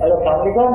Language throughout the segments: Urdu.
السلام علیکم.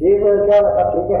جی کیا ٹھیک ہے؟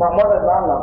محمد رضوان نام.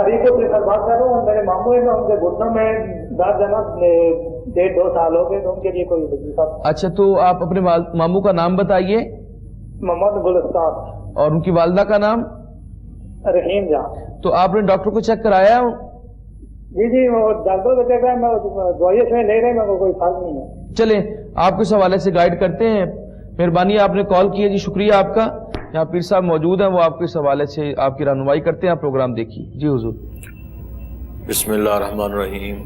ابھی کو بات کر رہا ہوں. میرے ماموں ہیں, ان کے گھٹنوں میں درد ہے نا, 1.5-2 سال ہو گئے, تو ان کے لیے کوئی وظیفہ. اچھا, تو آپ اپنے ماموں کا نام بتائیے. محمد گلستان. اور ان کی والدہ کا نام؟ رحیم جان. تو آپ نے ڈاکٹر کو چیک کرایا؟ جی جی, وہ ڈاکٹر کو دیکھ رہا ہے, میں دوائیوں سے لے رہے ہیں, میرے کو کوئی فرق نہیں ہے. چلیں آپ کو اس حوالے سے گائیڈ کرتے ہیں. مہربانی آپ نے کال کی ہے جی, شکریہ آپ کا. یہاں پیر صاحب موجود ہیں, وہ آپ کو اس حوالے سے آپ کی رہنمائی کرتے ہیں. آپ پروگرام دیکھیے. جی حضور. بسم اللہ الرحمن الرحیم.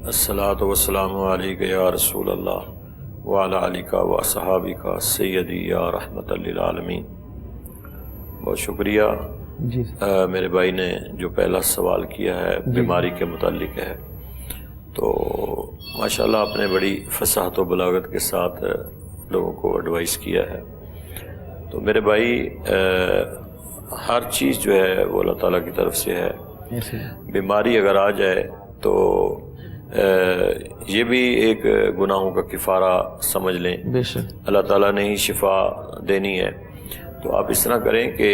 الصلاۃ والسلام علیک یا رسول اللہ وعلی آلک و صحابک سیدی یا رحمت للعالمین. بہت شکریہ. جی میرے بھائی نے جو پہلا سوال کیا ہے بیماری کے متعلق ہے, تو ماشاءاللہ آپ نے بڑی فصاحت و بلاغت کے ساتھ لوگوں کو ایڈوائز کیا ہے. تو میرے بھائی, ہر چیز جو ہے وہ اللہ تعالیٰ کی طرف سے ہے. بیماری اگر آ جائے تو یہ بھی ایک گناہوں کا کفارہ سمجھ لیں. بے شک اللہ تعالیٰ نے ہی شفا دینی ہے. تو آپ اس طرح کریں کہ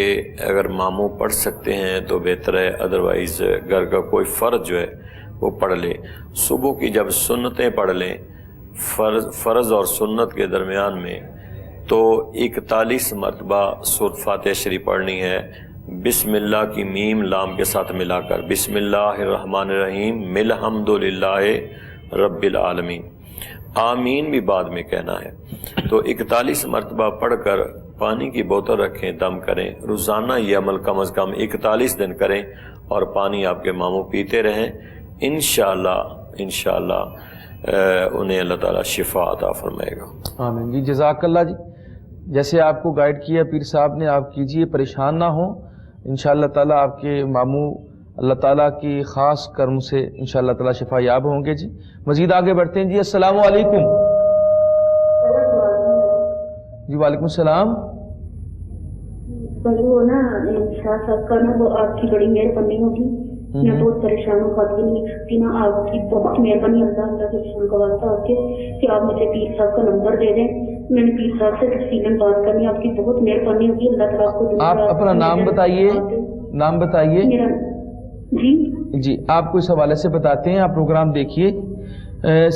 اگر ماموں پڑھ سکتے ہیں تو بہتر ہے, ادروائز گھر کا کوئی فرد جو ہے وہ پڑھ لے. صبح کی جب سنتیں پڑھ لیں, فرض اور سنت کے درمیان میں, تو 41 مرتبہ سورۃ فاتحہ شریف پڑھنی ہے, بسم اللہ کی میم لام کے ساتھ ملا کر. بسم اللہ الرحمن الرحیم الحمد للہ رب العالمین. آمین بھی بعد میں کہنا ہے. تو 41 مرتبہ پڑھ کر پانی کی بوتل رکھیں, دم کریں. روزانہ یہ عمل کم از کم 41 دن کریں, اور پانی آپ کے ماموں پیتے رہیں. انشاءاللہ انہیں اللہ تعالیٰ شفا عطا فرمائے گا. آمین جی. جزاک اللہ جی. جیسے آپ کو گائیڈ کیا پیر صاحب نے, آپ کیجئے, پریشان نہ ہوں. انشاءاللہ تعالیٰ آپ کے ماموں اللہ تعالیٰ کی خاص کرم سے انشاءاللہ تعالیٰ شفا یاب ہوں گے جی. مزید آگے بڑھتے ہیں جی. السلام علیکم. جی وعلیکم السلام. وہ نا شاہ صاحب کا نا, وہ آپ کی بڑی مہربانی ہوگی. میں بہت پریشان ہوں, خود بھی نہیں لکھ سکتی نا. آپ کی بہت مہربانی, اللہ کے رسول کا واسطہ آپ کے, کہ آپ مجھے پیر صاحب کا نمبر دے دیں. میں نے پیر صاحب سے تفصیلاً بات کرنی. آپ کی بہت مہربانی ہوگی. اللہ تعالیٰ آپ کو. آپ اپنا نام بتائیے. نام بتائیے. میرا جی جی آپ کو اس حوالے سے بتاتے ہیں. آپ پروگرام دیکھیے.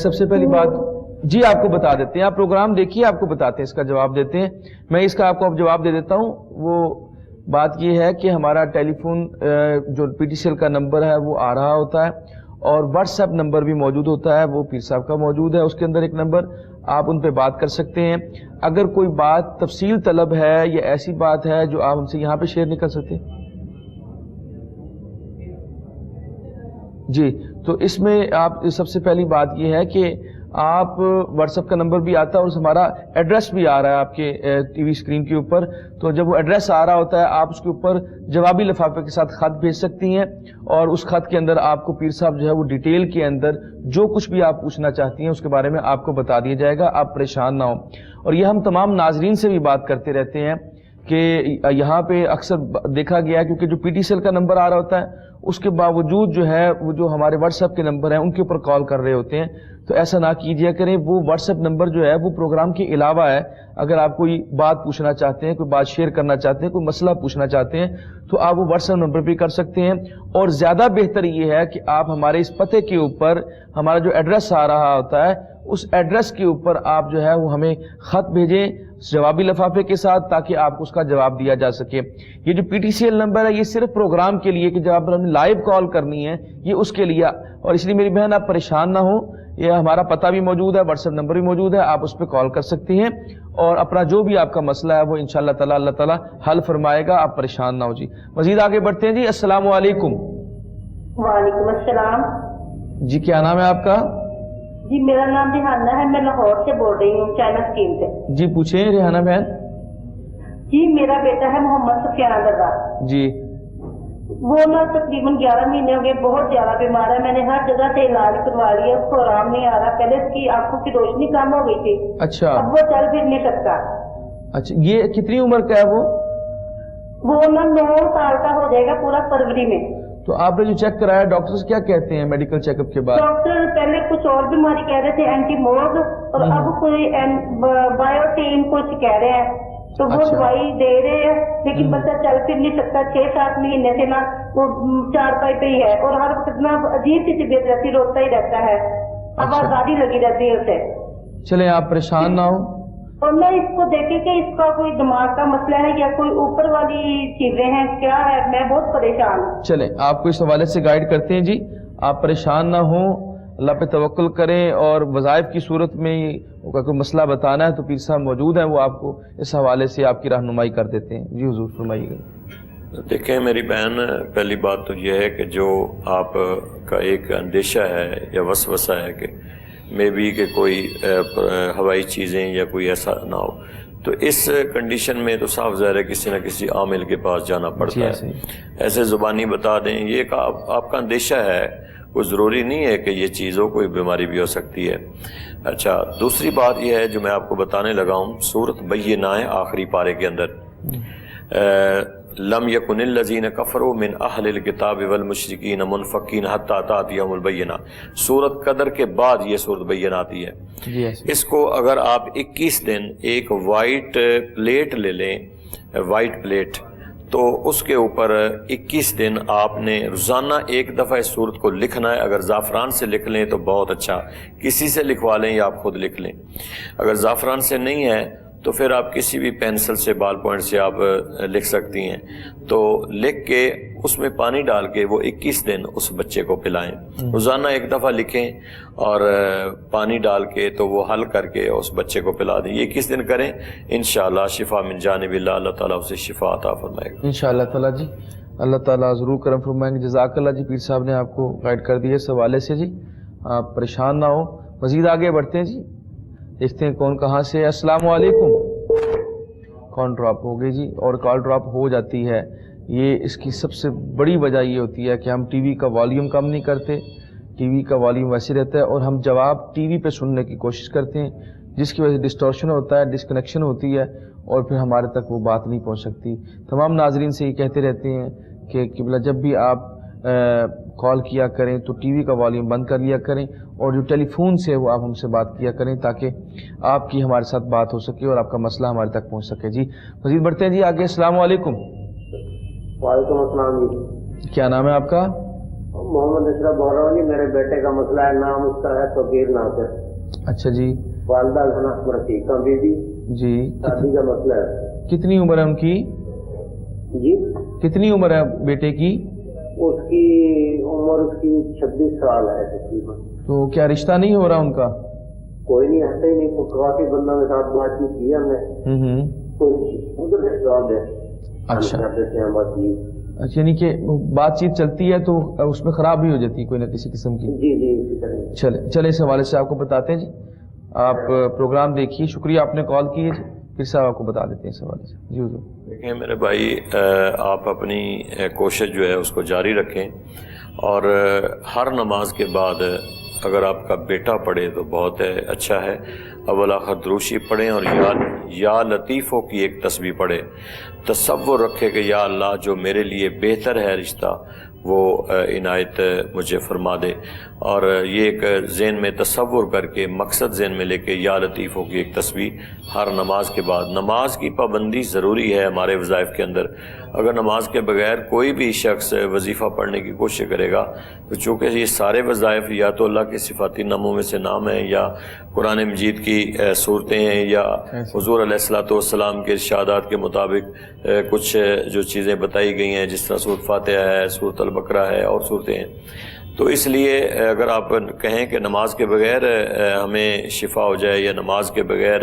سب سے پہلی بات جی آپ کو بتا دیتے ہیں, آپ پروگرام دیکھیے, آپ کو بتاتے ہیں, اس کا جواب دیتے ہیں. میں اس کا آپ کو اب جواب دے دیتا ہوں. وہ بات یہ ہے کہ ہمارا ٹیلی فون جو پی ٹی سی ایل کا نمبر ہے وہ آ رہا ہوتا ہے, اور واٹس ایپ نمبر بھی موجود ہوتا ہے, وہ پیر صاحب کا موجود ہے. اس کے اندر ایک نمبر, آپ ان پہ بات کر سکتے ہیں. اگر کوئی بات تفصیل طلب ہے یا ایسی بات ہے جو آپ ہم سے یہاں پہ شیئر نہیں کر سکتے جی, تو اس میں آپ سب سے پہلی بات یہ ہے کہ آپ واٹس ایپ کا نمبر بھی آتا ہے, اور ہمارا ایڈریس بھی آ رہا ہے آپ کے ٹی وی اسکرین کے اوپر. تو جب وہ ایڈریس آ رہا ہوتا ہے, آپ اس کے اوپر جوابی لفافے کے ساتھ خط بھیج سکتی ہیں, اور اس خط کے اندر آپ کو پیر صاحب جو ہے وہ ڈیٹیل کے اندر جو کچھ بھی آپ پوچھنا چاہتی ہیں اس کے بارے میں آپ کو بتا دیا جائے گا. آپ پریشان نہ ہوں. اور یہ ہم تمام ناظرین سے بھی بات کرتے رہتے ہیں کہ یہاں پہ اکثر دیکھا گیا ہے, کیونکہ جو پی ٹی سی ایل کا نمبر آ رہا ہوتا ہے, اس کے باوجود جو ہے وہ جو ہمارے واٹس ایپ کے نمبر ہیں ان کے اوپر کال کر رہے ہوتے ہیں. تو ایسا نہ کیجیے کریں. وہ واٹس ایپ نمبر جو ہے وہ پروگرام کے علاوہ ہے. اگر آپ کوئی بات پوچھنا چاہتے ہیں, کوئی بات شیئر کرنا چاہتے ہیں, کوئی مسئلہ پوچھنا چاہتے ہیں, تو آپ وہ واٹس ایپ نمبر پہ کر سکتے ہیں. اور زیادہ بہتر یہ ہے کہ آپ ہمارے اس پتے کے اوپر ہمارا جو ایڈریس آ رہا ہوتا ہے, اس ایڈریس کے اوپر آپ جو ہے وہ ہمیں خط بھیجیں جوابی لفافے کے ساتھ, تاکہ آپ کو اس کا جواب دیا جا سکے. یہ جو P T C L number ہے یہ صرف پروگرام کے لیے, کہ جب آپ نے لائیو کال کرنی ہے یہ اس کے لیے. اور اس لیے میری بہن آپ پریشان نہ ہوں, یہ ہمارا پتہ بھی موجود ہے, واٹس ایپ نمبر بھی موجود ہے, آپ اس پہ کال کر سکتی ہیں, اور اپنا جو بھی آپ کا مسئلہ ہے وہ انشاءاللہ تعالی اللہ تعالیٰ حل فرمائے گا. آپ پریشان نہ ہو جی. مزید آگے بڑھتے ہیں جی. السلام علیکم. وعلیکم السلام. جی کیا نام ہے آپ کا؟ جی میرا نام ریحانہ ہے, میں لاہور سے بول رہی ہوں, چائنا اسکیم سے. جی پوچھیں ریحانہ بہن. جی میرا بیٹا ہے محمد سفیان رضا. جی وہ نا تقریباً 11 مہینے ہو گئے, بہت زیادہ بیمار ہے. میں نے ہر جگہ سے علاج کروا لیا, اس کو آرام نہیں آ رہا. پہلے اس کی آنکھوں کی روشنی کم ہو گئی تھی. اچھا. اب وہ چل پھر نہیں سکتا. اچھا, یہ کتنی عمر کا ہے وہ؟ وہ نا 9 سال کا ہو جائے گا پورا فروری میں. تو آپ نے جو چیک کرایا ڈاکٹرز کیا کہتے ہیں میڈیکل چیک اپ کے بعد؟ ڈاکٹر پہلے کچھ اور بیماری کہہ رہے تھے اینٹی موگ، اور اب کوئی بایوٹین کچھ کہہ رہے ہیں، تو وہ دوائی دے رہے ہیں، لیکن بچہ چل پھر نہیں سکتا، 6-7 مہینے سے نا وہ 4 پائی پہ ہی ہے، اور ہر وقت نا عجیب سی طبیعت رہتی، روتا ہی رہتا ہے، آوازاری لگی رہتی ہے اسے۔ چلیں آپ پریشان نہ ہو، اور میں اس کو دیکھے کہ اس کا کوئی دماغ کا مسئلہ ہے یا کوئی اوپر والی چیزیں ہیں، کیا ہے، میں بہت پریشان ہوں۔ چلیں آپ کو اس حوالے سے گائیڈ کرتے ہیں جی، آپ پریشان نہ ہوں، اللہ پہ توکل کریں، اور وظائف کی صورت میں کوئی مسئلہ بتانا ہے تو پیر صاحب موجود ہیں، وہ آپ کو اس حوالے سے آپ کی رہنمائی کر دیتے ہیں۔ جی حضور فرمائیے گا۔ دیکھیں میری بہن، پہلی بات تو یہ ہے کہ جو آپ کا ایک اندیشہ ہے یا وسوسہ ہے کہ مے بی کہ کوئی ہوائی چیزیں یا کوئی ایسا نہ ہو، تو اس کنڈیشن میں تو صاف ظاہر ہے کسی نہ کسی عامل کے پاس جانا پڑتا ہے۔ ایسے زبانی بتا دیں یہ کہ آپ کا اندیشہ ہے، کوئی ضروری نہیں ہے کہ یہ چیز ہو، کوئی بیماری بھی ہو سکتی ہے۔ اچھا، دوسری بات یہ ہے جو میں آپ کو بتانے لگا ہوں، سورۃ بینہ ہے آخری پارے کے اندر، لم یکن الذین کفروا من اہل الکتاب والمشرکین منفکین حتی تأتیہم البینہ، سورۃ قدر کے بعد یہ سورۃ بینہ آتی ہے۔ اس کو اگر آپ 21 دن ایک وائٹ پلیٹ لے لیں، وائٹ پلیٹ، تو اس کے اوپر 21 دن آپ نے روزانہ ایک دفعہ اس سورت کو لکھنا ہے۔ اگر زعفران سے لکھ لیں تو بہت اچھا، کسی سے لکھوا لیں یا آپ خود لکھ لیں۔ اگر زعفران سے نہیں ہے تو پھر آپ کسی بھی پینسل سے، بال پوائنٹ سے آپ لکھ سکتی ہیں۔ تو لکھ کے اس میں پانی ڈال کے وہ 21 دن اس بچے کو پلائیں، روزانہ ایک دفعہ لکھیں اور پانی ڈال کے تو وہ حل کر کے اس بچے کو پلا دیں۔ یہ 21 دن کریں، انشاءاللہ شفا من جانب اللہ، اللہ تعالیٰ اسے شفا عطا فرمائے گا انشاءاللہ تعالیٰ۔ جی اللہ تعالیٰ ضرور کرم فرمائیں گے۔ جزاک اللہ جی، پیر صاحب نے آپ کو گائیڈ کر دیا اس حوالے سے۔ جی آپ پریشان نہ ہو، مزید آگے بڑھتے ہیں جی، دیکھتے ہیں کون کہاں سے۔ السلام علیکم۔ کال ڈراپ ہو گئی جی، اور کال ڈراپ ہو جاتی ہے، یہ اس کی سب سے بڑی وجہ یہ ہوتی ہے کہ ہم ٹی وی کا والیوم کم نہیں کرتے، ٹی وی کا والیوم ویسے رہتا ہے، اور ہم جواب ٹی وی پہ سننے کی کوشش کرتے ہیں، جس کی وجہ سے ڈسٹورشن ہوتا ہے، ڈسکنیکشن ہوتی ہے، اور پھر ہمارے تک وہ بات نہیں پہنچ سکتی۔ تمام ناظرین سے یہ کہتے رہتے ہیں کہ قبلہ جب بھی آپ کال کیا کریں تو ٹی وی کا والیوم بند کر لیا کریں، اور جو ٹیلی فون سے وہ آپ ہم سے بات کیا کریں تاکہ آپ کی ہمارے ساتھ بات ہو سکے اور آپ کا مسئلہ ہمارے تک پہنچ سکے۔ جی مزید بڑھتے ہیں جی آگے۔ السلام علیکم۔ وعلیکم السلام جی، کیا نام ہے آپ کا؟ محمد اشرف بول رہا ہوں جی، میرے بیٹے کا مسئلہ ہے، نام اس کا ہے توقیر ناصر۔ اچھا جی، والدہ کا نام رفیقہ بی بی، جی شادی کا مسئلہ ہے۔ کتنی عمر ہے ان کی؟ جی کتنی عمر ہے بیٹے کی؟ اس کی عمر اس کی 26 سال ہے تقریباً۔ تو کیا رشتہ نہیں ہو رہا ان کا؟ کوئی نہیں، ہنستے ہی نہیں، کافی بندوں کے ساتھ بات چیت کی ہم نے، کوئی ادھر سے جواب دے۔ اچھا بات اچھا، یعنی کہ بات چیت چلتی ہے تو اس میں خراب بھی ہو جاتی ہے کوئی نہ کسی قسم کی؟ جی جی اسی طرح۔ چلے اس حوالے سے آپ کو بتاتے ہیں جی، آپ پروگرام دیکھیے، شکریہ آپ نے کال کی ہے جی، پھر صاحب آپ کو بتا دیتے ہیں اس حوالے سے۔ جی حضور۔ دیکھیں میرے بھائی، آپ اپنی کوشش جو ہے اس کو جاری رکھیں، اور ہر نماز کے بعد اگر آپ کا بیٹا پڑھے تو بہت اچھا ہے، اول آخر دروشی پڑھیں، اور یا لطیفوں کی ایک تسبیح پڑھے، تصور رکھے کہ یا اللہ جو میرے لیے بہتر ہے رشتہ وہ عنایت مجھے فرما دے، اور یہ ایک ذہن میں تصور کر کے مقصد ذہن میں لے کے یا لطیفوں کی ایک تسبیح ہر نماز کے بعد۔ نماز کی پابندی ضروری ہے ہمارے وظائف کے اندر۔ اگر نماز کے بغیر کوئی بھی شخص وظیفہ پڑھنے کی کوشش کرے گا تو چونکہ یہ سارے وظائف یا تو اللہ کے صفاتی ناموں میں سے نام ہیں، یا قرآن مجید کی صورتیں ہیں، یا حضور علیہ الصلوۃ والسلام کے ارشادات کے مطابق کچھ جو چیزیں بتائی گئی ہیں، جس طرح سورۃ فاتحہ ہے، سورۃ البقرہ ہے، اور صورتیں ہیں۔ تو اس لیے اگر آپ کہیں کہ نماز کے بغیر ہمیں شفا ہو جائے، یا نماز کے بغیر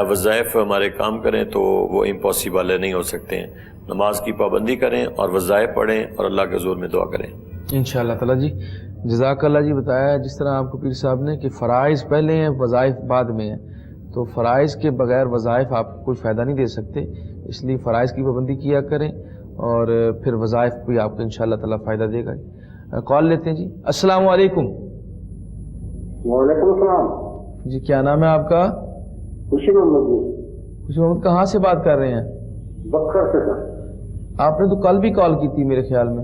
وظائف ہمارے کام کریں، تو وہ امپاسبل نہیں ہو سکتے ہیں۔ نماز کی پابندی کریں اور وظائف پڑھیں اور اللہ کے حضور میں دعا کریں انشاءاللہ تعالیٰ۔ جی جزاک اللہ جی، بتایا جس طرح آپ کو پیر صاحب نے کہ فرائض پہلے ہیں، وظائف بعد میں ہیں، تو فرائض کے بغیر وظائف آپ کو کوئی فائدہ نہیں دے سکتے، اس لیے فرائض کی پابندی کیا کریں، اور پھر وظائف بھی آپ کو انشاءاللہ تعالیٰ فائدہ دے گا۔ کال لیتے ہیں جی۔ السلام علیکم۔ وعلیکم السلام جی کیا نام ہے آپ کا؟ خوشی محمد جی۔ خوشی محمد، کہاں سے بات کر رہے ہیں؟ بکر سے سر۔ آپ نے تو کل بھی کال کی تھی میرے خیال میں۔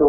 2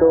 2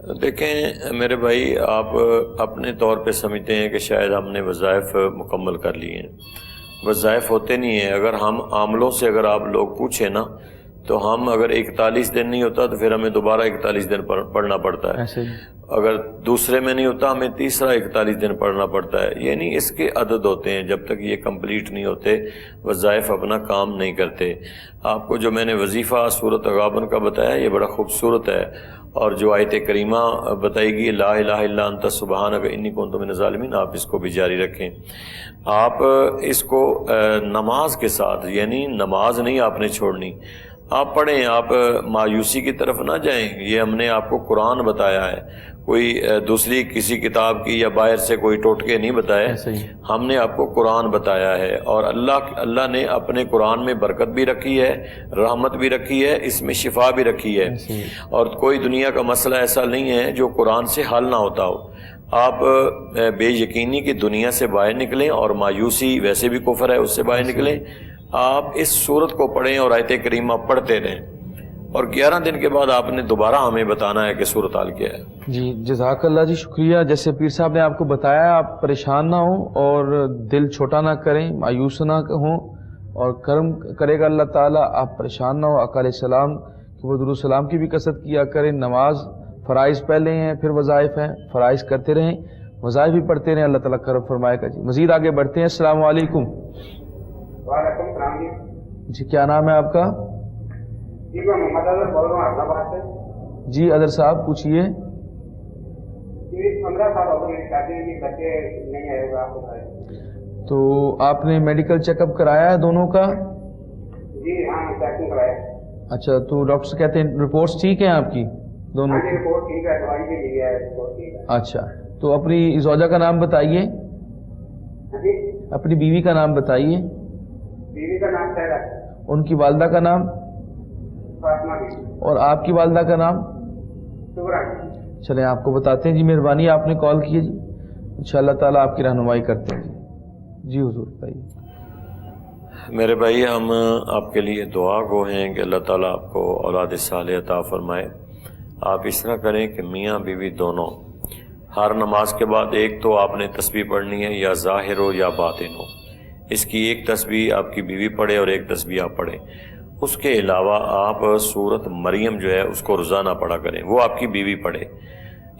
دیکھیں میرے بھائی، آپ اپنے طور پہ سمجھتے ہیں کہ شاید ہم نے وظائف مکمل کر لیے ہیں. وظائف ہوتے نہیں ہیں. اگر ہم عاملوں سے اگر آپ لوگ پوچھیں نا تو ہم اگر 41 دن نہیں ہوتا تو پھر ہمیں دوبارہ 41 دن پڑھنا پڑتا ہے. اگر دوسرے میں نہیں ہوتا ہمیں تیسرا 41 دن پڑھنا پڑتا ہے. یعنی اس کے عدد ہوتے ہیں، جب تک یہ کمپلیٹ نہیں ہوتے وظائف اپنا کام نہیں کرتے. آپ کو جو میں نے وظیفہ سورۃ تغابن کا بتایا یہ بڑا خوبصورت ہے، اور جو آیت کریمہ بتائے گی لا الہ الا انت سبحانک انی کنت من الظالمین، آپ اس کو بھی جاری رکھیں. آپ اس کو نماز کے ساتھ، یعنی نماز نہیں آپ نے چھوڑنی، آپ پڑھیں. آپ مایوسی کی طرف نہ جائیں. یہ ہم نے آپ کو قرآن بتایا ہے، کوئی دوسری کسی کتاب کی یا باہر سے کوئی ٹوٹکے نہیں بتائے. ہم نے آپ کو قرآن بتایا ہے، اور اللہ نے اپنے قرآن میں برکت بھی رکھی ہے، رحمت بھی رکھی ہے، اس میں شفا بھی رکھی ہے. اور کوئی دنیا کا مسئلہ ایسا نہیں ہے جو قرآن سے حل نہ ہوتا ہو. آپ بے یقینی کی دنیا سے باہر نکلیں، اور مایوسی ویسے بھی کفر ہے اس سے باہر نکلیں. آپ اس صورت کو پڑھیں اور آیت کریمہ پڑھتے رہیں، اور 11 دن کے بعد آپ نے دوبارہ ہمیں بتانا ہے کہ صورت حال کیا ہے. جی جزاک اللہ جی، شکریہ. جیسے پیر صاحب نے آپ کو بتایا، آپ پریشان نہ ہوں اور دل چھوٹا نہ کریں، مایوس نہ ہوں، اور کرم کرے گا اللہ تعالیٰ. آپ پریشان نہ ہوں. آقا علیہ السلام کہ وہ درود السلام کی بھی کثرت کیا کریں. نماز فرائض پہلے ہیں، پھر وظائف ہیں، فرائض کرتے رہیں، وظائف بھی پڑھتے رہیں. اللہ تعالیٰ کرم فرمائے گا. جی مزید آگے بڑھتے ہیں. السلام علیکم. وعلیکم السلام جی. جی کیا نام ہے آپ کا؟ جی میں محمد اظہر بول رہا ہوں حیدرآباد سے. جی اظہر صاحب پوچھیے. جی 15 سال ہو گئے شادی کی، بچے نہیں آئے گا آپ کو. تو آپ نے میڈیکل چیک اپ کرایا ہے دونوں کا؟ جی ہاں چیکنگ کرایا. اچھا، تو ڈاکٹر کہتے ہیں رپورٹس ٹھیک ہیں آپ کی دونوں کی؟ رپورٹ ٹھیک ہے، دوائی بھی لی ہے، رپورٹ ٹھیک ہے. اچھا، تو اپنی زوجہ کا نام بتائیے. جی اپنی بیوی کا نام بتائیے. بیوی کا نام سہرا ہے. ان کی والدہ کا نام؟ فاطمہ بیوی. اور آپ کی والدہ کا نام؟ شکرا. چلیں آپ کو بتاتے ہیں. جی مہربانی آپ نے کال کی ہے. جی انشاءاللہ تعالیٰ آپ کی رہنمائی کرتے ہیں. جی حضور بتائیے. میرے بھائی، ہم آپ کے لیے دعا گو ہیں کہ اللہ تعالیٰ آپ کو اولاد صالح عطا فرمائے. آپ اس طرح کریں کہ میاں بیوی دونوں ہر نماز کے بعد ایک تو آپ نے تسبیح پڑھنی ہے، یا ظاہر ہو یا باطن ہو. اس کی ایک تسبیح آپ کی بیوی پڑھے اور ایک تسبیح آپ پڑھیں. اس کے علاوہ آپ سورت مریم جو ہے اس کو روزانہ پڑھا کریں، وہ آپ کی بیوی پڑھے.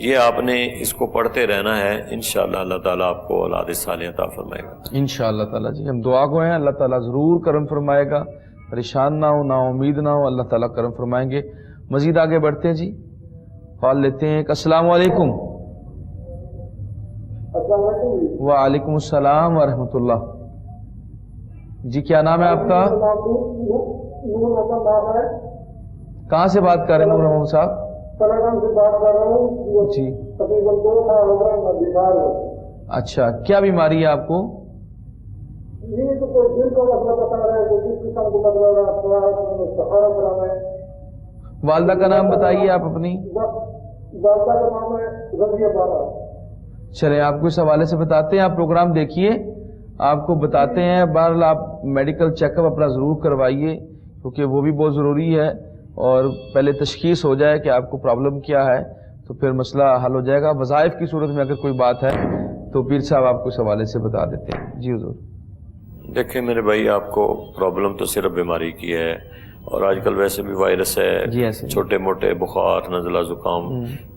یہ آپ نے اس کو پڑھتے رہنا ہے. انشاءاللہ اللہ تعالیٰ آپ کو اولاد صالح عطا فرمائے گا انشاءاللہ تعالیٰ. جی ہم دعا گو ہیں، اللہ تعالیٰ ضرور کرم فرمائے گا. پریشان نہ ہو، نا امید نہ ہو، اللہ تعالیٰ کرم فرمائیں گے. مزید آگے بڑھتے ہیں. جی کال لیتے ہیں. السلام علیکم. وعلیکم السلام ورحمۃ اللہ. جی کیا نام ہے آپ کا؟ کہاں سے بات کر رہے ہیں نور محمد صاحب؟ سے بات کر رہا ہوں. جی تقریباً 2 سال ہو گئے میں بیمار ہوں. اچھا، کیا بیماری ہے آپ کو؟ یہ تو کوئی دل کا مسئلہ بتا رہا ہے، کوئی جس قسم کو لگ رہا ہے، تھوڑا سفارہ کرا ہے. والدہ کا نام بتائیے آپ اپنی. والدہ کا نام ہے رضیہ بارہ. چلیں آپ کو اس حوالے سے بتاتے ہیں. آپ پروگرام دیکھیے، آپ کو بتاتے ہیں. بہرحال آپ میڈیکل چیک اپ اپنا ضرور کروائیے، کیونکہ وہ بھی بہت ضروری ہے. اور پہلے تشخیص ہو جائے کہ آپ کو پرابلم کیا ہے تو پھر مسئلہ حل ہو جائے گا. وظائف کی صورت میں اگر کوئی بات ہے تو پیر صاحب آپ کو اس حوالے سے بتا دیتے ہیں. جی حضور. دیکھیں میرے بھائی، آپ کو پرابلم تو صرف بیماری کی ہے، اور آج کل ویسے بھی وائرس ہے. جی ایسے چھوٹے موٹے بخار، نزلہ زکام،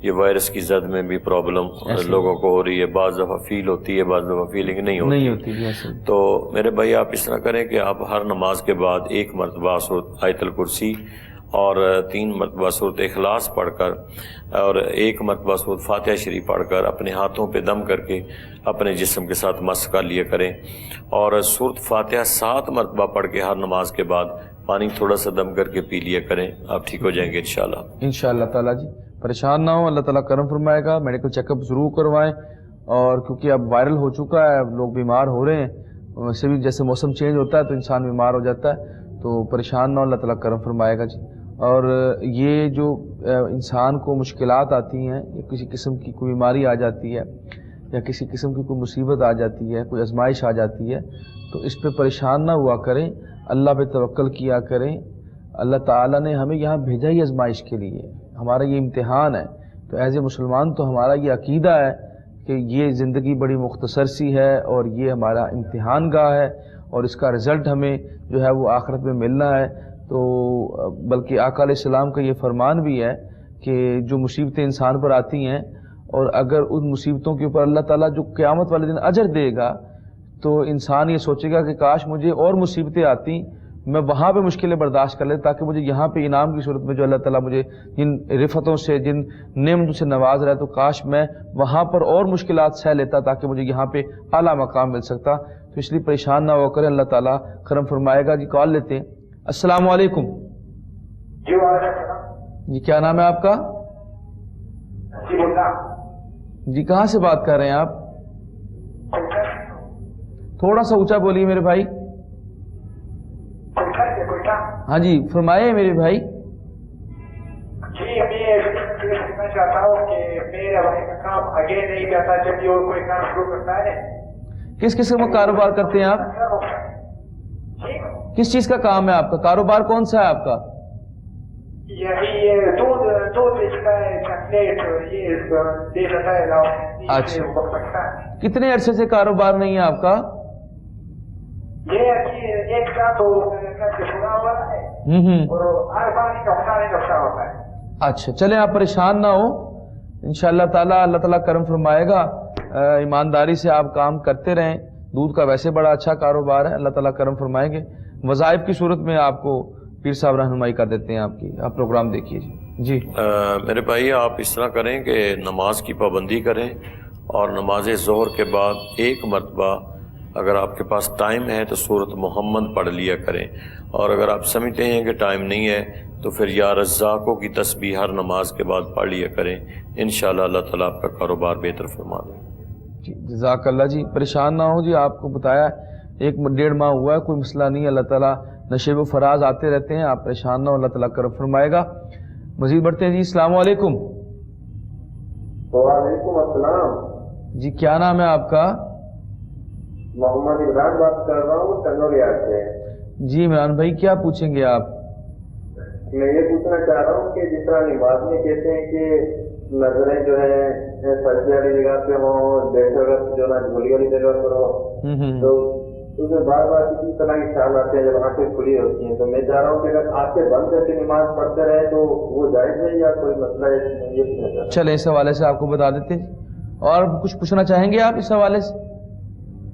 یہ وائرس کی زد میں بھی پرابلم لوگوں کو ہو رہی ہے. بعض دفعہ فیل ہوتی ہے، بعض دفعہ فیلنگ نہیں ہوتی. تو میرے بھائی آپ اس طرح کریں کہ آپ ہر نماز کے بعد 1 مرتبہ سورۃ آیت الکرسی اور 3 مرتبہ سورۃ اخلاص پڑھ کر اور 1 مرتبہ سورۃ فاتحہ شریف پڑھ کر اپنے ہاتھوں پہ دم کر کے اپنے جسم کے ساتھ مس کر لیا کریں. اور سورۃ فاتحہ 7 مرتبہ پڑھ کے ہر نماز کے بعد پانی تھوڑا سا دم کر کے پی لیا کریں. آپ ٹھیک ہو جائیں گے انشاءاللہ. انشاءاللہ تعالیٰ. جی پریشان نہ ہو، اللہ تعالیٰ کرم فرمائے گا. میڈیکل چیک اپ ضرور کروائیں. اور کیونکہ اب وائرل ہو چکا ہے، لوگ بیمار ہو رہے ہیں. ویسے بھی جیسے موسم چینج ہوتا ہے تو انسان بیمار ہو جاتا ہے. تو پریشان نہ ہو، اللہ تعالیٰ کرم فرمائے گا. جی اور یہ جو انسان کو مشکلات آتی ہیں، یا کسی قسم کی کوئی بیماری آ جاتی ہے، یا کسی قسم کی کوئی مصیبت آ جاتی ہے، کوئی آزمائش آ جاتی ہے، تو اس پہ پریشان نہ ہوا کریں، اللہ پہ توکل کیا کریں. اللہ تعالیٰ نے ہمیں یہاں بھیجا ہی آزمائش کے لیے، ہمارا یہ امتحان ہے. تو ایز اے مسلمان تو ہمارا یہ عقیدہ ہے کہ یہ زندگی بڑی مختصر سی ہے اور یہ ہمارا امتحان گاہ ہے اور اس کا رزلٹ ہمیں جو ہے وہ آخرت میں ملنا ہے. تو بلکہ آقا علیہ السلام کا یہ فرمان بھی ہے کہ جو مصیبتیں انسان پر آتی ہیں اور اگر ان مصیبتوں کے اوپر اللہ تعالیٰ جو قیامت والے دن اجر دے گا تو انسان یہ سوچے گا کہ کاش مجھے اور مصیبتیں آتی، میں وہاں پہ مشکلیں برداشت کر لے تاکہ مجھے یہاں پہ انعام کی صورت میں جو اللہ تعالیٰ مجھے جن رفتوں سے جن نعمتوں سے نواز رہا ہے تو کاش میں وہاں پر اور مشکلات سہ لیتا تاکہ مجھے یہاں پہ اعلیٰ مقام مل سکتا. تو اس لیے پریشان نہ ہو کر اللہ تعالیٰ کرم فرمائے گا. جی کال لیتے ہیں. السلام علیکم. جی کیا نام ہے آپ کا؟ جی کہاں سے بات کر رہے ہیں آپ؟ تھوڑا سا اونچا بولیے میرے بھائی. ہاں جی فرمائے میرے بھائی. جی میں پوچھنا چاہتا ہوں کہ میرا بھائی کا کام آگے نہیں کرتا جب بھی اور کوئی کام شروع کرتا ہے. کس قسم کا کاروبار کرتے ہیں آپ؟ کس چیز کا کام ہے آپ کا؟ کاروبار کون سا ہے آپ کا؟ یہی دودھ بیچتا ہے، چاکلیٹ یہ دے دیتا ہے. اچھا کتنے عرصے سے کاروبار نہیں ہے آپ کا؟ یہ ایک ساتھ چھوڑا ہوا ہے اور ہر بار کا ہوتا ہے. اچھا چلیں آپ پریشان نہ ہو، انشاءاللہ تعالیٰ اللہ تعالیٰ کرم فرمائے گا. ایمانداری سے آپ کام کرتے رہیں. دودھ کا ویسے بڑا اچھا کاروبار ہے، اللہ تعالیٰ کرم فرمائیں گے. وظائف کی صورت میں آپ کو پیر صاحب رہنمائی کر دیتے ہیں آپ کی. آپ پروگرام دیکھیے. جی میرے بھائی آپ اس طرح کریں کہ نماز کی پابندی کریں اور نماز ظہر کے بعد ایک مرتبہ اگر آپ کے پاس ٹائم ہے تو سورۃ محمد پڑھ لیا کریں، اور اگر آپ سمجھتے ہیں کہ ٹائم نہیں ہے تو پھر یا رزاقوں کی تسبیح ہر نماز کے بعد پڑھ لیا کریں. انشاءاللہ اللہ تعالیٰ آپ کا کاروبار بہتر فرما دیں. جی جزاک اللہ. جی پریشان نہ ہو جی، آپ کو بتایا 1 ماہ ہوا ہے، کوئی مسئلہ نہیں. اللہ تعالیٰ نشیب و فراز آتے رہتے ہیں، آپ پریشان نہ ہو، اللہ تعالیٰ کرم فرمائے گا. مزید بڑھتے ہیں. جی السلام علیکم. وعلیکم السلام. جی کیا نام ہے آپ کا؟ محمد عمران بات کر رہا ہوں تنوریہ سے. جی عمران بھائی کیا پوچھیں گے آپ؟ میں یہ پوچھنا چاہ رہا ہوں کہ جس طرح نماز میں کہتے ہیں کہ نظریں جو ہے سجدے والی جگہ پہ ہوں، بیٹھے وقت جو نا جھولی والی جگہ پر ہو، تو اس میں بار بار کسی طرح کے خیال آتے ہیں جب آنکھیں کھلی ہوتی ہیں. تو میں چاہ رہا ہوں کہ اگر آنکھیں بند کر کے نماز پڑھتے رہے تو وہ جائز ہے یا کوئی مسئلہ ہے؟ یہ پوچھنا چاہ رہا ہوں. چلے اس حوالے سے آپ کو بتا دیتے ہیں. اور کچھ پوچھنا چاہیں گے آپ اس حوالے سے؟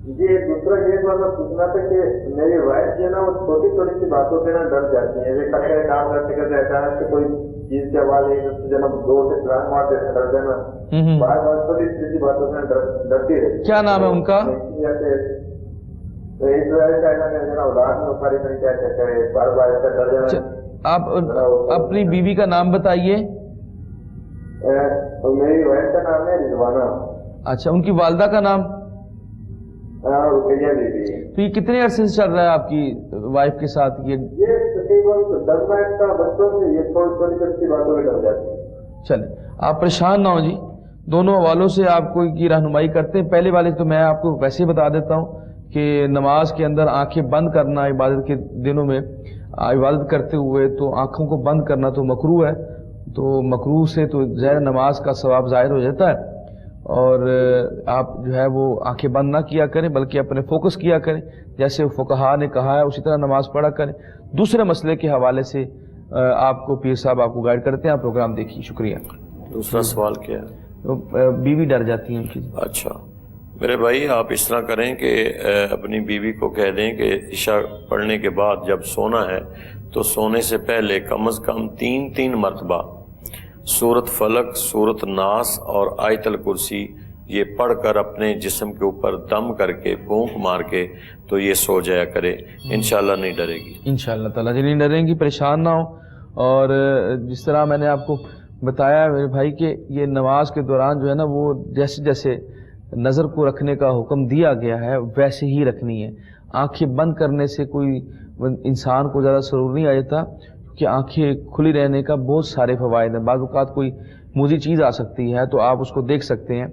جی دوسرا یہ پوچھنا تھا کہ میری وائف جو ہے نا وہ چھوٹی چھوٹی سی باتوں پہ نا ڈر جاتی ہیں. کٹے کام کرتے کرتے اچانک سے کوئی چیز کے حوالے جب دو سے ڈرانگ مارتے ڈر دینا، بار بار چھوٹی چھوٹی باتوں پہ ڈرتی رہتی. کیا نام ہے ان کا؟ آپ اپنی بیوی کا نام بتائیے. میری وائف کا نام ہے رضوانہ. اچھا ان کی والدہ کا نام؟ رقیہ بیوی. تو یہ کتنے عرصے سے چل رہا ہے آپ کی وائف کے ساتھ یہ تقریباً 10 منٹ کا بچوں سے یہ چھوٹی چھوٹی باتوں میں ڈر جاتی ہے. چلیں آپ پریشان نہ ہو جی، دونوں حوالوں سے آپ کو کی رہنمائی کرتے ہیں. پہلے والے تو میں آپ کو ویسے بتا دیتا ہوں کہ نماز کے اندر آنکھیں بند کرنا عبادت کے دنوں میں عبادت کرتے ہوئے تو آنکھوں کو بند کرنا تو مکروہ ہے. تو مکروہ سے تو ظاہر نماز کا ثواب ظاہر ہو جاتا ہے، اور آپ جو ہے وہ آنکھیں بند نہ کیا کریں بلکہ اپنے فوکس کیا کریں جیسے فقہا نے کہا ہے اسی طرح نماز پڑھا کریں. دوسرے مسئلے کے حوالے سے آپ کو پیر صاحب آپ کو گائیڈ کرتے ہیں. آپ پروگرام دیکھیے. شکریہ. دوسرا سوال کیا ہے؟ بیوی ڈر جاتی ہیں ان کی. اچھا میرے بھائی آپ اس طرح کریں کہ اپنی بیوی کو کہہ دیں کہ عشاء پڑھنے کے بعد جب سونا ہے تو سونے سے پہلے کم از کم 3 مرتبہ سورۃ فلق، سورۃ ناس اور آیت الکرسی یہ پڑھ کر اپنے جسم کے اوپر دم کر کے پھونک مار کے تو یہ سو جایا کرے. انشاءاللہ نہیں ڈرے گی. انشاءاللہ تعالیٰ جی نہیں ڈریں گی. پریشان نہ ہو. اور جس طرح میں نے آپ کو بتایا میرے بھائی کہ یہ نماز کے دوران جو ہے نا وہ جیسے جیسے نظر کو رکھنے کا حکم دیا گیا ہے ویسے ہی رکھنی ہے. آنکھیں بند کرنے سے کوئی انسان کو زیادہ سرور نہیں آ جاتا کہ آنکھیں کھلی رہنے کا بہت سارے فوائد ہیں. بعض اوقات کوئی موذی چیز آ سکتی ہے تو آپ اس کو دیکھ سکتے ہیں.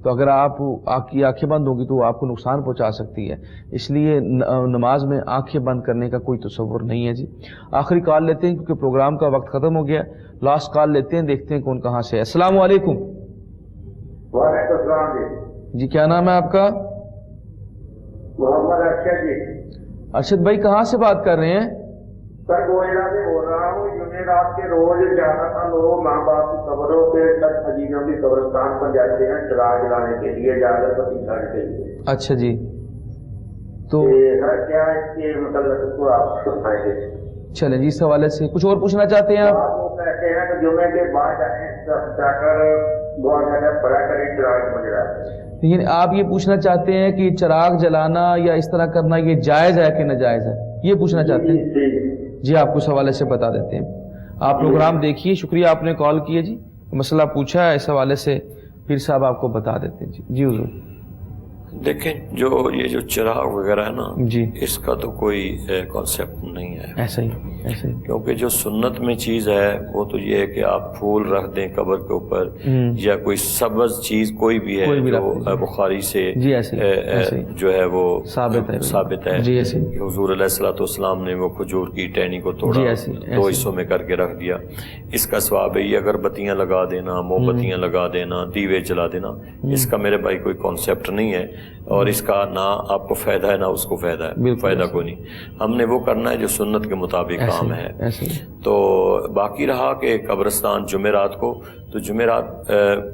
تو اگر آپ کی آنکھیں بند ہوگی تو وہ آپ کو نقصان پہنچا سکتی ہے. اس لیے نماز میں آنکھیں بند کرنے کا کوئی تصور نہیں ہے جی. آخری کال لیتے ہیں کیونکہ پروگرام کا وقت ختم ہو گیا. لاسٹ کال لیتے ہیں, دیکھتے ہیں کون کہاں سے ہے. السلام علیکم. وعلیکم السلام جی کیا نام ہے آپ کا؟ محمد ارشد جی. ارشد بھائی کہاں سے بات کر رہے ہیں؟ سر گوئلہ سے بول رہا ہوں. جمعرات کے روز جانا تھا لوگ ماں باپ کی قبروں پہ تک عزیزوں کی قبرستان پر جاتے ہیں چراغ جلانے کے لیے, جا کر پتی چھاڑ کے لیے. اچھا جی, تو سر کیا اس کے متعلق کو آپ سنائیں گے؟ چلیں جی, اس حوالے سے کچھ اور پوچھنا چاہتے ہیں آپ؟ وہ کہتے ہیں کہ جمعے کے بعد جا کر بہت زیادہ بڑا کریں چراغ وغیرہ. لیکن آپ یہ پوچھنا چاہتے ہیں کہ چراغ جلانا یا اس طرح کرنا یہ جائز ہے کہ ناجائز ہے, یہ پوچھنا چاہتے ہیں؟ جی آپ کو اس حوالے سے بتا دیتے ہیں. آپ پروگرام دیکھیے, شکریہ آپ نے کال کیے جی, مسئلہ پوچھا ہے, اس حوالے سے پھر صاحب آپ کو بتا دیتے ہیں. جی حضور. دیکھیں یہ جو چراغ وغیرہ ہے نا جی, اس کا تو کوئی کانسیپٹ نہیں ہے. ایسا ہی کیونکہ جو سنت میں چیز ہے وہ تو یہ ہے کہ آپ پھول رکھ دیں قبر کے اوپر, یا کوئی سبز چیز کوئی بھی ہے جو بخاری سے جو ہے وہ ثابت ہے کہ حضور علیہ الصلوۃ والسلام نے وہ کھجور کی ٹہنی کو توڑا, 2 حصوں میں کر کے رکھ دیا. اس کا ثواب ہے. یہ اگر بتیاں لگا دینا, موم بتیاں لگا دینا, دیوے جلا دینا, اس کا میرے بھائی کوئی کانسیپٹ نہیں ہے. اور اس کا نہ آپ کو فائدہ ہے نہ اس کو فائدہ ہے, فائدہ کوئی نہیں. ہم نے وہ کرنا ہے جو سنت کے مطابق کام ہے. تو باقی رہا کہ قبرستان جمعرات کو, تو جمعرات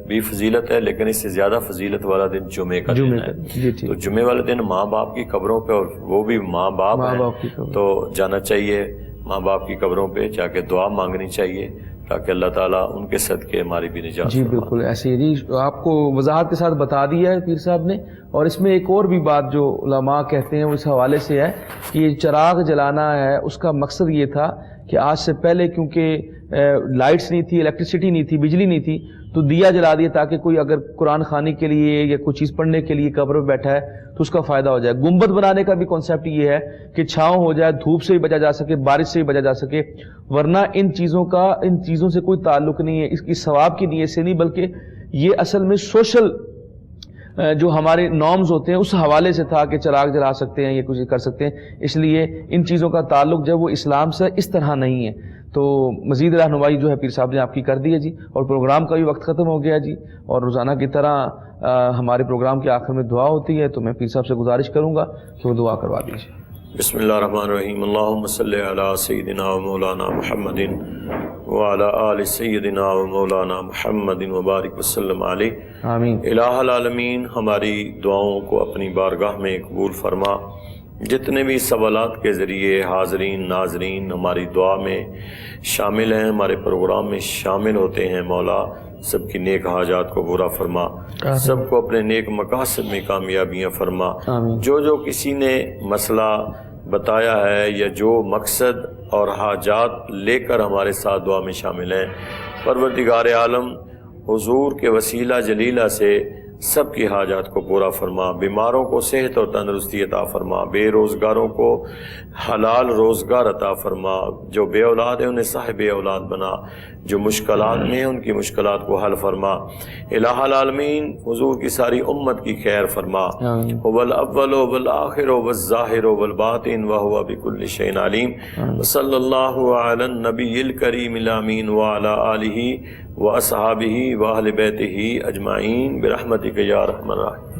بھی فضیلت ہے, لیکن اس سے زیادہ فضیلت والا دن جمعے کا دن ہے. تو جمعے والے دن ماں باپ کی قبروں پہ, اور وہ بھی ماں باپ ہیں, تو جانا چاہیے ماں باپ کی قبروں پہ, جا کے دعا مانگنی چاہیے تاکہ اللہ تعالیٰ ان کے صدقے ہماری بھی نجات. جی بالکل ایسے ہی جی, آپ کو وضاحت کے ساتھ بتا دیا ہے پیر صاحب نے. اور اس میں ایک اور بھی بات جو علماء کہتے ہیں وہ اس حوالے سے ہے کہ یہ چراغ جلانا ہے, اس کا مقصد یہ تھا کہ آج سے پہلے کیونکہ لائٹس نہیں تھی, الیکٹریسٹی نہیں تھی, بجلی نہیں تھی, تو دیا جلا دیا تاکہ کوئی اگر قرآن خوانی کے لیے یا کوئی چیز پڑھنے کے لیے قبر پہ بیٹھا ہے تو اس کا فائدہ ہو جائے. گنبد بنانے کا بھی کانسیپٹ یہ ہے کہ چھاؤں ہو جائے, دھوپ سے بھی بچا جا سکے, بارش سے بھی بچا جا سکے. ورنہ ان چیزوں سے کوئی تعلق نہیں ہے, اس کی ثواب کی نیت سے نہیں, بلکہ یہ اصل میں سوشل جو ہمارے نارمز ہوتے ہیں اس حوالے سے تھا کہ چراغ جلا سکتے ہیں یا کچھ کر سکتے ہیں. اس لیے ان چیزوں کا تعلق جو وہ اسلام سے اس طرح نہیں ہے. تو مزید رہنمائی جو ہے پیر صاحب نے آپ کی کر دی ہے جی, اور پروگرام کا بھی وقت ختم ہو گیا جی. اور روزانہ کی طرح ہمارے پروگرام کے آخر میں دعا ہوتی ہے, تو میں پیر صاحب سے گزارش کروں گا کہ وہ دعا کروا دیجیے. بسم اللہ الرحمن الرحیم. اللہم صلی علی سیدنا و مولانا محمد وعلی آل سیدنا و مولانا محمد وبارک وسلم علیہ. آمین. الہ العالمین ہماری دعاؤں کو اپنی بارگاہ میں قبول فرما. جتنے بھی سوالات کے ذریعے حاضرین ناظرین ہماری دعا میں شامل ہیں, ہمارے پروگرام میں شامل ہوتے ہیں, مولا سب کی نیک حاجات کو پورا فرما, سب کو اپنے نیک مقاصد میں کامیابیاں فرما. جو کسی نے مسئلہ بتایا ہے یا جو مقصد اور حاجات لے کر ہمارے ساتھ دعا میں شامل ہیں, پروردگار عالم حضور کے وسیلہ جلیلہ سے سب کی حاجات کو پورا فرما. بیماروں کو صحت اور تندرستی عطا فرما, بے روزگاروں کو حلال روزگار عطا فرما, جو بے اولاد ہیں انہیں صاحب اولاد بنا, جو مشکلات میں ہیں ان کی مشکلات کو حل فرما. الہ العالمین حضور کی ساری امت کی خیر فرما. هو الاول والآخر والظاہر والباطن وهو بكل شيء علیم. صلی اللہ علی النبی الکریم الامین وعلی آلہ واصحابہ واہل بیتہ اجمعین برحمتک یا ارحم الراحمین.